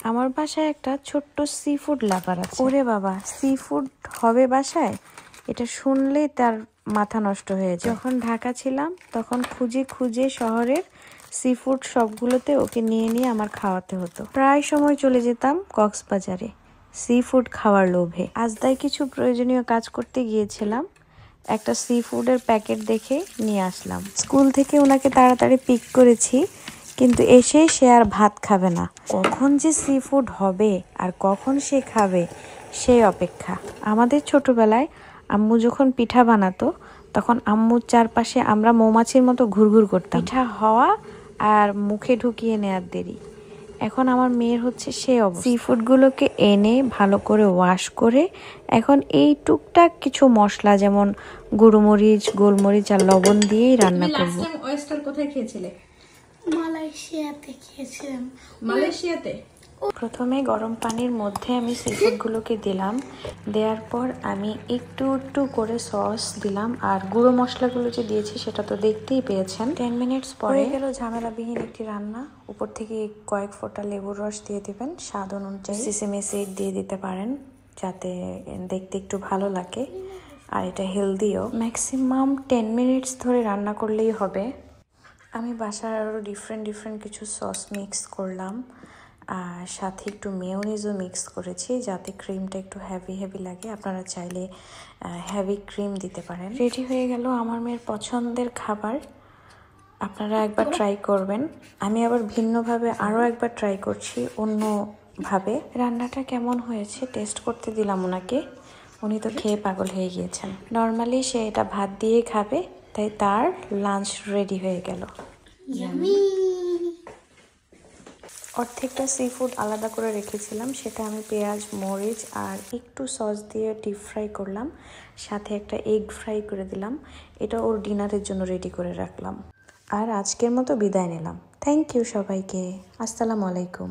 আমার বাসায় একটা ছোট্ট সি ফুড লাভার আছে। ওরে বাবা, সি ফুড হবে বাসায়, এটা শুনলেই তার মাথা নষ্ট হয়ে যায়। যখন ঢাকা ছিলাম তখন খুঁজে খুঁজে শহরের সি ফুড সবগুলোতে ওকে নিয়ে নিয়ে আমার খাওয়াতে হতো। প্রায় সময় চলে যেতাম কক্সবাজারে সি ফুড খাওয়ার লোভে। আজ তাই কিছু প্রয়োজনীয় কাজ করতে গিয়েছিলাম, একটা সি ফুডের প্যাকেট দেখে নিয়ে আসলাম। স্কুল থেকে ওনাকে তাড়াতাড়ি পিক করেছি, কিন্তু এসেই সে আর ভাত খাবে না। কখন যে সি ফুড হবে আর কখন সে খাবে সেই অপেক্ষা। আমাদের ছোটবেলায় আম্মু যখন পিঠা বানাতো তখন আম্মুর চারপাশে আমরা মৌমাছির মতো ঘুরঘুর করতাম। পিঠা হওয়া আর মুখে ঢুকিয়ে নেওয়ার দেরি। এখন আমার মেয়ের হচ্ছে সেই অবস্থা। সি ফুডগুলোকে এনে ভালো করে ওয়াশ করে এখন এই টুকটাক কিছু মশলা যেমন গুঁড়োমরিচ, গোলমরিচ আর লবণ দিয়েই রান্না করব। ওয়েস্টার কোথায় খেয়েছিলে? মালয়েশিয়াতে খেয়েছিলাম। মালয়েশিয়াতে? প্রথমে গরম পানির মধ্যে আমি সি ফুডগুলোকে দিলাম, দেওয়ার পর আমি একটু একটু করে সস দিলাম, আর গুঁড়ো মশলাগুলো যে দিয়েছি সেটা তো দেখতেই পেয়েছেন। 10 মিনিটস পরে গেল ঝামেলাবিহীন একটি রান্না। উপর থেকে কয়েক ফোঁটা লেবুর রস দিয়ে দিবেন, স্বাদ অনুযায়ী সিসেমি সিড দিয়ে দিতে পারেন যাতে দেখতে একটু ভালো লাগে, আর এটা হেলদিও। ম্যাক্সিমাম 10 মিনিটস ধরে রান্না করলেই হবে। আমি বাসায় আরও ডিফারেন্ট কিছু সস মিক্স করলাম, আর সাথে একটু মেয়োনিজও মিক্স করেছি যাতে ক্রিমটা একটু হেভি লাগে। আপনারা চাইলে হেভি ক্রিম দিতে পারেন। রেডি হয়ে গেল আমার মেয়ের পছন্দের খাবার। আপনারা একবার ট্রাই করবেন। আমি আবার ভিন্নভাবে আরও একবার ট্রাই করছি অন্যভাবে। রান্নাটা কেমন হয়েছে টেস্ট করতে দিলাম ওনাকে, উনি তো খেয়ে পাগল হয়ে গিয়েছেন। নর্মালি সে এটা ভাত দিয়ে খাবে, তাই তার লাঞ্চ রেডি হয়ে গেল। অর্ধেকটা সি ফুড আলাদা করে রেখেছিলাম, সেটা আমি পেঁয়াজ, মরিচ আর একটু সস দিয়ে ডিপ ফ্রাই করলাম, সাথে একটা এগ ফ্রাই করে দিলাম। এটা ওর ডিনারের জন্য রেডি করে রাখলাম। আর আজকের মতো বিদায় নিলাম। থ্যাংক ইউ সবাইকে। আসসালামু আলাইকুম।